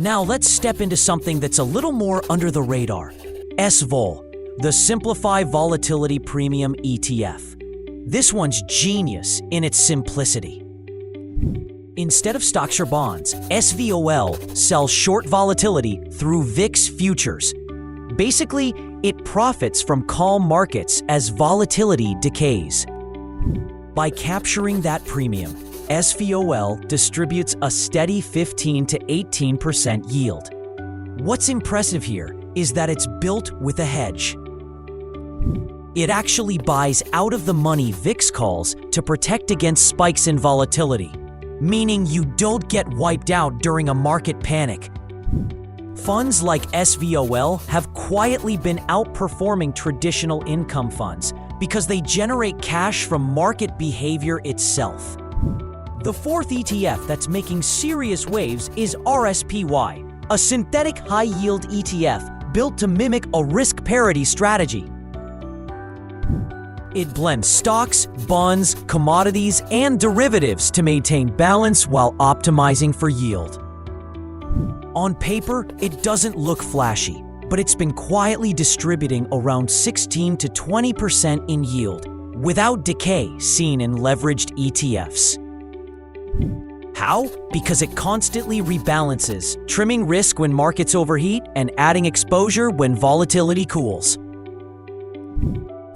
Now let's step into something that's a little more under the radar. SVOL, the Simplify Volatility Premium ETF. This one's genius in its simplicity. Instead of stocks or bonds, SVOL sells short volatility through VIX futures. Basically, it profits from calm markets as volatility decays. By capturing that premium, SVOL distributes a steady 15 to 18% yield. What's impressive here is that it's built with a hedge. It actually buys out-of-the-money VIX calls to protect against spikes in volatility, meaning you don't get wiped out during a market panic. Funds like SVOL have quietly been outperforming traditional income funds because they generate cash from market behavior itself. The fourth ETF that's making serious waves is RSPY, a synthetic high-yield ETF built to mimic a risk parity strategy. It blends stocks, bonds, commodities, and derivatives to maintain balance while optimizing for yield. On paper, it doesn't look flashy, but it's been quietly distributing around 16 to 20% in yield, without decay seen in leveraged ETFs. How? Because it constantly rebalances, trimming risk when markets overheat and adding exposure when volatility cools.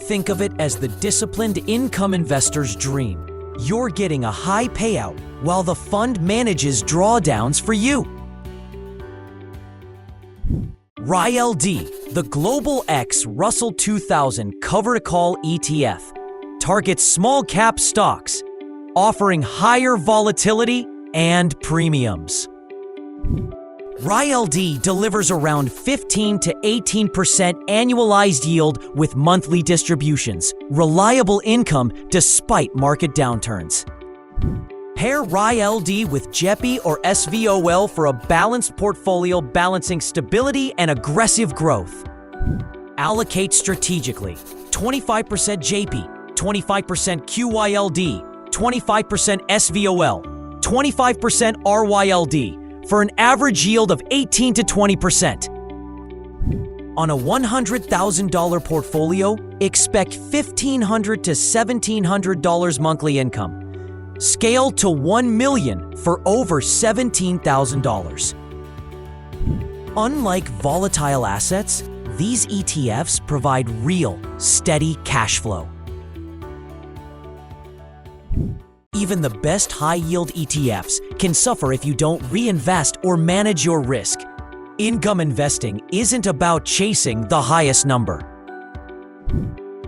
Think of it as the disciplined income investor's dream. You're getting a high payout while the fund manages drawdowns for you. RYLD, the Global X Russell 2000 cover-to-call ETF, targets small-cap stocks, offering higher volatility and premiums. RYLD delivers around 15 to 18% annualized yield with monthly distributions, reliable income despite market downturns. Pair RYLD with JEPI or SVOL for a balanced portfolio balancing stability and aggressive growth. Allocate strategically: 25% JP, 25% QYLD, 25% SVOL, 25% RYLD for an average yield of 18 to 20%. On a $100,000 portfolio, expect $1,500 to $1,700 monthly income. Scale to $1 million for over $17,000. Unlike volatile assets, these ETFs provide real, steady cash flow. Even the best high-yield ETFs can suffer if you don't reinvest or manage your risk. Income investing isn't about chasing the highest number.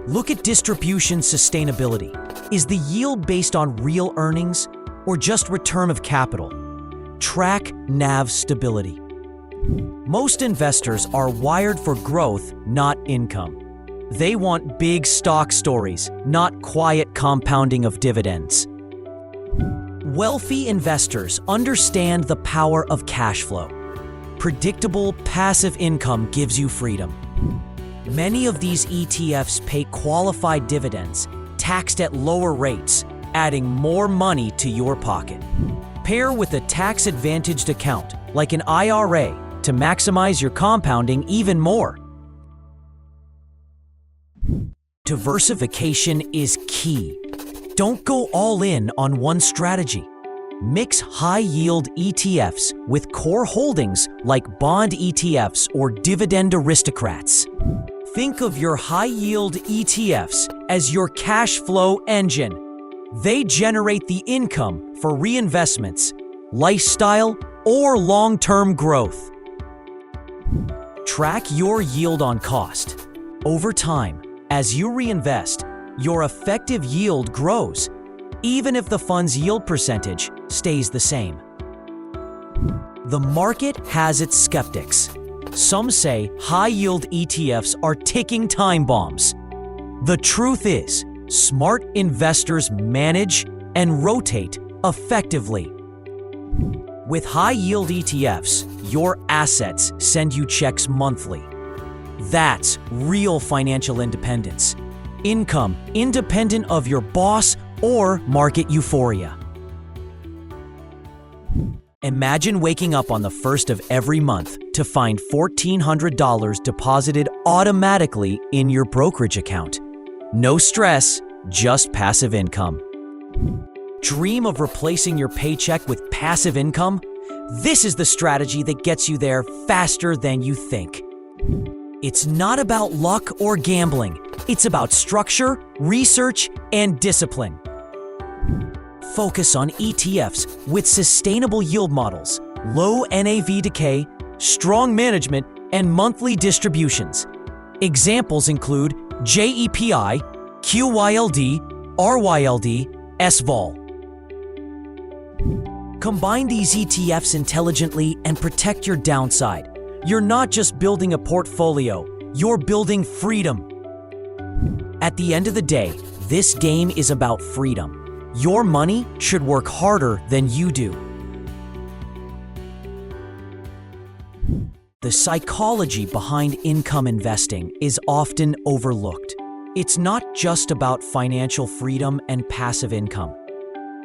Look at distribution sustainability. Is the yield based on real earnings or just return of capital? Track NAV stability. Most investors are wired for growth, not income. They want big stock stories, not quiet compounding of dividends. Wealthy investors understand the power of cash flow. Predictable, passive income gives you freedom. Many of these ETFs pay qualified dividends, taxed at lower rates, adding more money to your pocket. Pair with a tax-advantaged account, like an IRA, to maximize your compounding even more. Diversification is key. Don't go all in on one strategy. Mix high-yield ETFs with core holdings like bond ETFs or dividend aristocrats. Think of your high-yield ETFs as your cash flow engine. They generate the income for reinvestments, lifestyle, or long-term growth. Track your yield on cost. Over time, as you reinvest, your effective yield grows, even if the fund's yield percentage stays the same. The market has its skeptics. Some say high-yield ETFs are ticking time bombs. The truth is, smart investors manage and rotate effectively. With high-yield ETFs, your assets send you checks monthly. That's real financial independence. Income independent of your boss or market euphoria. Imagine waking up on the first of every month to find $1,400 deposited automatically in your brokerage account. No stress, just passive income. Dream of replacing your paycheck with passive income? This is the strategy that gets you there faster than you think. It's not about luck or gambling. It's about structure, research, and discipline. Focus on ETFs with sustainable yield models, low NAV decay, strong management, and monthly distributions. Examples include JEPI, QYLD, RYLD, SVOL. Combine these ETFs intelligently and protect your downside. You're not just building a portfolio, you're building freedom. At the end of the day, this game is about freedom. Your money should work harder than you do. The psychology behind income investing is often overlooked. It's not just about financial freedom and passive income,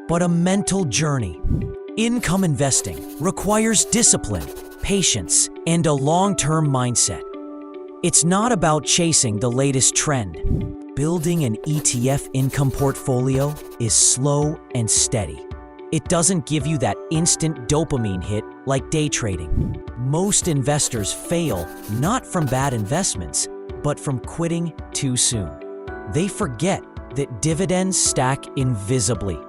but a mental journey. Income investing requires discipline, patience, and a long-term mindset. It's not about chasing the latest trend. Building an ETF income portfolio is slow and steady. It doesn't give you that instant dopamine hit like day trading. Most investors fail not from bad investments, but from quitting too soon. They forget that dividends stack invisibly.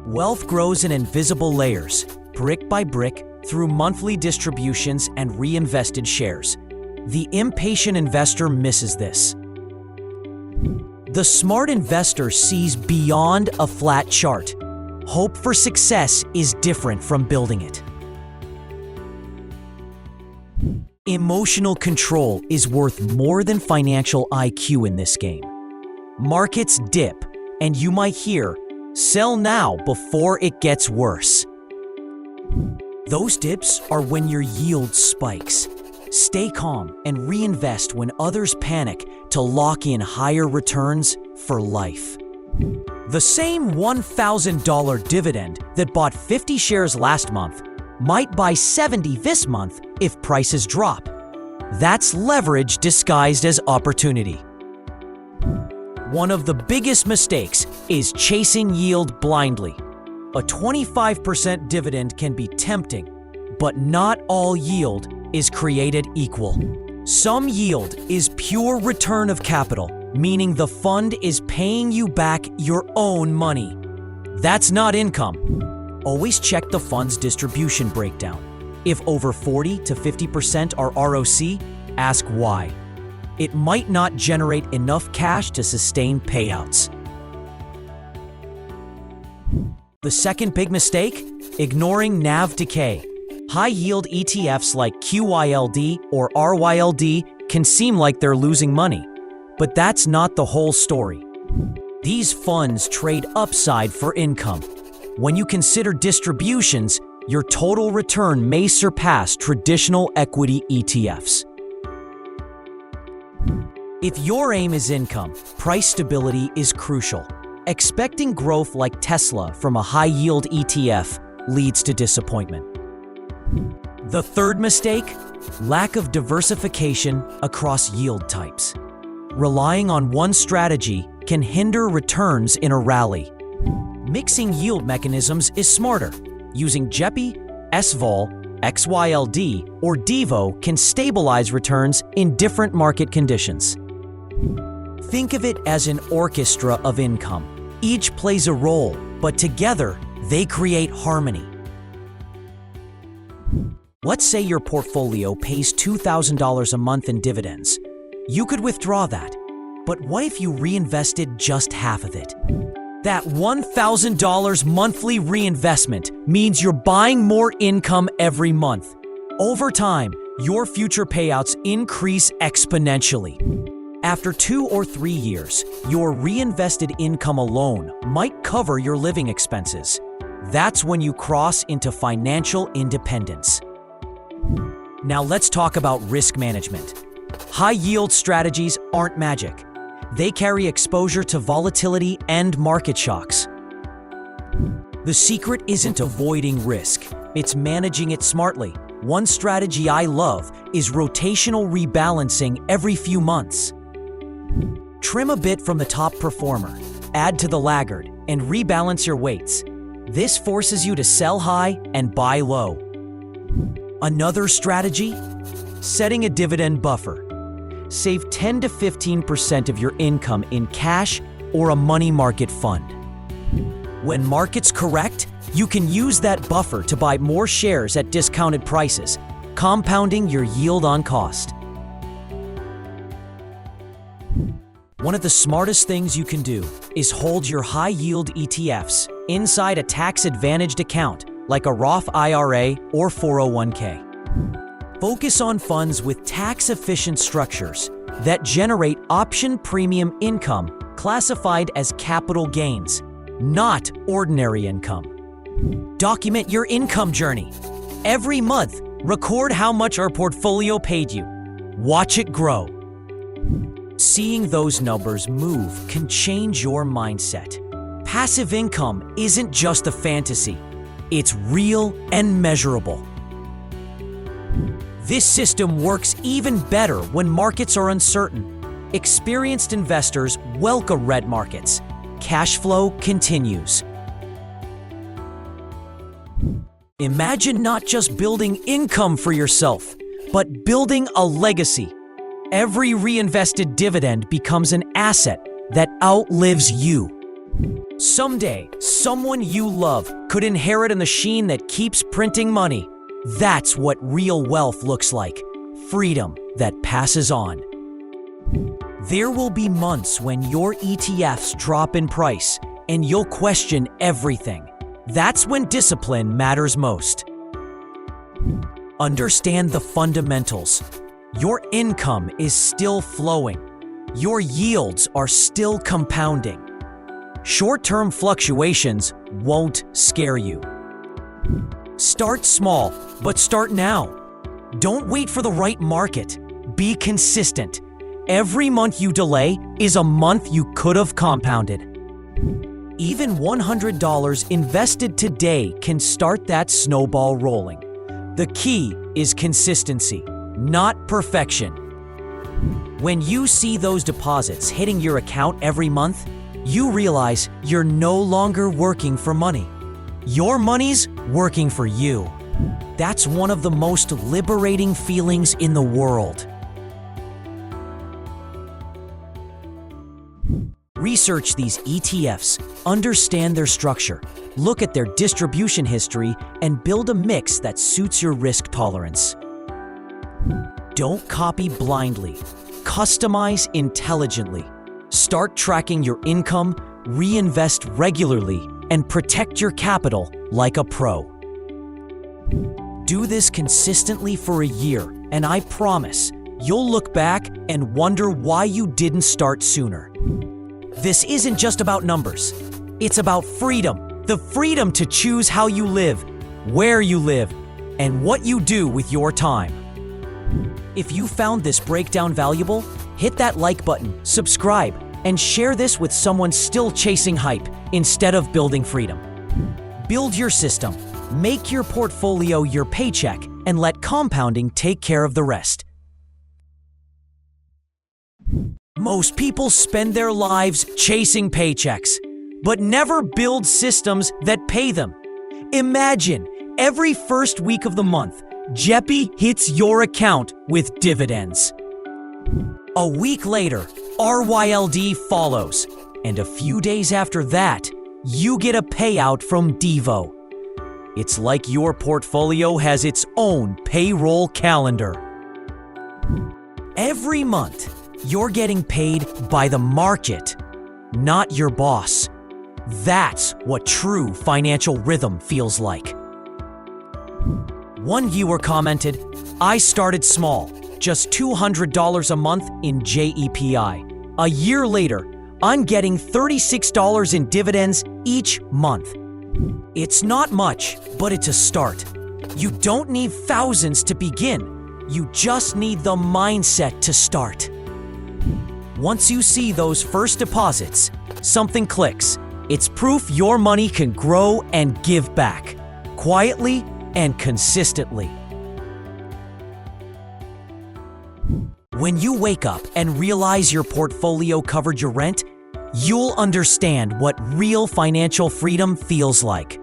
Wealth grows in invisible layers, brick by brick, through monthly distributions and reinvested shares. The impatient investor misses this. The smart investor sees beyond a flat chart. Hope for success is different from building it. Emotional control is worth more than financial IQ in this game. Markets dip, and you might hear, "Sell now before it gets worse." Those dips are when your yield spikes. Stay calm and reinvest when others panic to lock in higher returns for life. The same $1,000 dividend that bought 50 shares last month might buy 70 this month if prices drop. That's leverage disguised as opportunity. One of the biggest mistakes is chasing yield blindly. A 25% dividend can be tempting, but not all yield is created equal. Some yield is pure return of capital, meaning the fund is paying you back your own money. That's not income. Always check the fund's distribution breakdown. If over 40 to 50% are ROC, ask why. It might not generate enough cash to sustain payouts. The second big mistake? Ignoring NAV decay. High-yield ETFs like QYLD or RYLD can seem like they're losing money, but that's not the whole story. These funds trade upside for income. When you consider distributions, your total return may surpass traditional equity ETFs. If your aim is income, price stability is crucial. Expecting growth like Tesla from a high-yield ETF leads to disappointment. The third mistake? Lack of diversification across yield types. Relying on one strategy can hinder returns in a rally. Mixing yield mechanisms is smarter. Using JEPI, SVOL, XYLD, or DEVO can stabilize returns in different market conditions. Think of it as an orchestra of income. Each plays a role, but together they create harmony. Let's say your portfolio pays $2,000 a month in dividends. You could withdraw that, but what if you reinvested just half of it? That $1,000 monthly reinvestment means you're buying more income every month. Over time, your future payouts increase exponentially. After 2 or 3 years, your reinvested income alone might cover your living expenses. That's when you cross into financial independence. Now let's talk about risk management. High-yield strategies aren't magic. They carry exposure to volatility and market shocks. The secret isn't avoiding risk, it's managing it smartly. One strategy I love is rotational rebalancing every few months. Trim a bit from the top performer, add to the laggard, and rebalance your weights. This forces you to sell high and buy low. Another strategy? Setting a dividend buffer. Save 10 to 15% of your income in cash or a money market fund. When markets correct, you can use that buffer to buy more shares at discounted prices, compounding your yield on cost. One of the smartest things you can do is hold your high-yield ETFs inside a tax-advantaged account like a Roth IRA or 401k. Focus on funds with tax-efficient structures that generate option premium income classified as capital gains, not ordinary income. Document your income journey. Every month, record how much our portfolio paid you. Watch it grow. Seeing those numbers move can change your mindset. Passive income isn't just a fantasy. It's real and measurable. This system works even better when markets are uncertain. Experienced investors welcome red markets. Cash flow continues. Imagine not just building income for yourself, but building a legacy. Every reinvested dividend becomes an asset that outlives you. Someday, someone you love could inherit a machine that keeps printing money. That's what real wealth looks like. Freedom that passes on. There will be months when your ETFs drop in price and you'll question everything. That's when discipline matters most. Understand the fundamentals. Your income is still flowing. Your yields are still compounding. Short-term fluctuations won't scare you. Start small, but start now. Don't wait for the right market. Be consistent. Every month you delay is a month you could have compounded. Even $100 invested today can start that snowball rolling. The key is consistency, not perfection. When you see those deposits hitting your account every month, you realize you're no longer working for money. Your money's working for you. That's one of the most liberating feelings in the world. Research these ETFs, understand their structure, look at their distribution history, and build a mix that suits your risk tolerance. Don't copy blindly. Customize intelligently. Start tracking your income, reinvest regularly, and protect your capital like a pro. Do this consistently for a year, and I promise you'll look back and wonder why you didn't start sooner. This isn't just about numbers. It's about freedom. The freedom to choose how you live, where you live, and what you do with your time. If you found this breakdown valuable, hit that like button, subscribe, and share this with someone still chasing hype instead of building freedom. Build your system, make your portfolio your paycheck, and let compounding take care of the rest. Most people spend their lives chasing paychecks, but never build systems that pay them. Imagine every first week of the month, Jeppy hits your account with dividends. A week later, RYLD follows, and a few days after that, you get a payout from Devo. It's like your portfolio has its own payroll calendar. Every month, you're getting paid by the market, not your boss. That's what true financial rhythm feels like. One viewer commented, "I started small, just $200 a month in JEPI. A year later, I'm getting $36 in dividends each month." It's not much, but it's a start. You don't need thousands to begin. You just need the mindset to start. Once you see those first deposits, something clicks. It's proof your money can grow and give back, quietly and consistently. When you wake up and realize your portfolio covered your rent, you'll understand what real financial freedom feels like.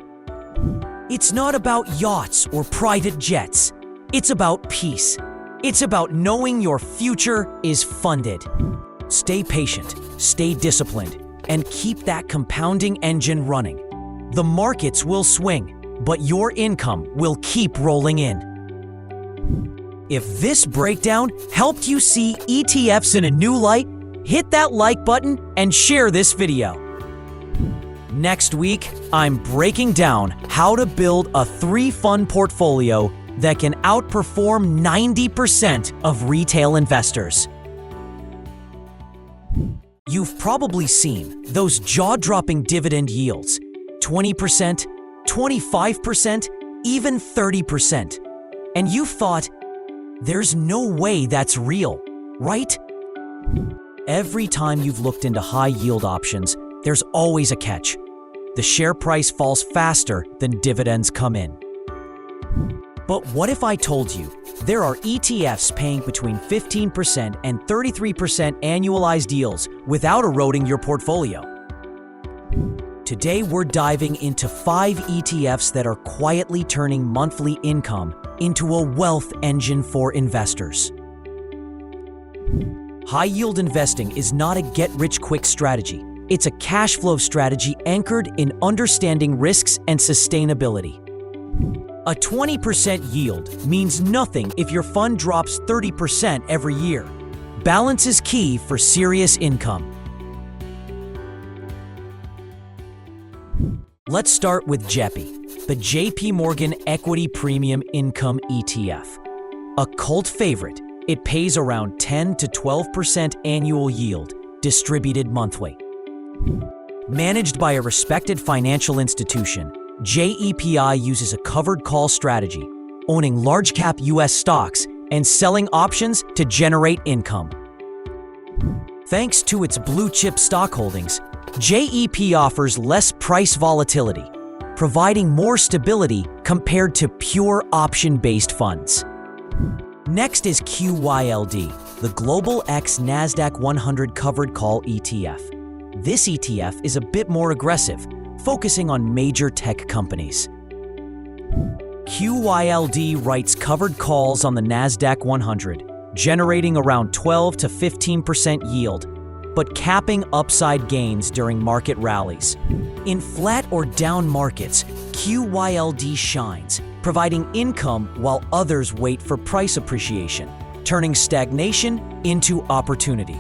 It's not about yachts or private jets. It's about peace. It's about knowing your future is funded. Stay patient, stay disciplined, and keep that compounding engine running. The markets will swing, but your income will keep rolling in. If this breakdown helped you see ETFs in a new light, hit that like button and share this video. Next week, I'm breaking down how to build a 3-fund portfolio that can outperform 90% of retail investors. You've probably seen those jaw-dropping dividend yields, 20%, 25%, even 30%. And you've thought, there's no way that's real, right? Every time you've looked into high-yield options, there's always a catch. The share price falls faster than dividends come in. But what if I told you there are ETFs paying between 15% and 33% annualized yields without eroding your portfolio? Today, we're diving into 5 ETFs that are quietly turning monthly income into a wealth engine for investors. High-yield investing is not a get-rich-quick strategy. It's a cash flow strategy anchored in understanding risks and sustainability. A 20% yield means nothing if your fund drops 30% every year. Balance is key for serious income. Let's start with JEPI, the JP Morgan Equity Premium Income ETF. A cult favorite, it pays around 10 to 12% annual yield, distributed monthly. Managed by a respected financial institution, JEPI uses a covered call strategy, owning large-cap U.S. stocks and selling options to generate income. Thanks to its blue-chip stock holdings, JEP offers less price volatility, providing more stability compared to pure option-based funds. Next is QYLD, the Global X NASDAQ 100 Covered Call ETF. This ETF is a bit more aggressive, focusing on major tech companies. QYLD writes covered calls on the NASDAQ 100, generating around 12 to 15% yield, but capping upside gains during market rallies. In flat or down markets, QYLD shines, providing income while others wait for price appreciation, turning stagnation into opportunity.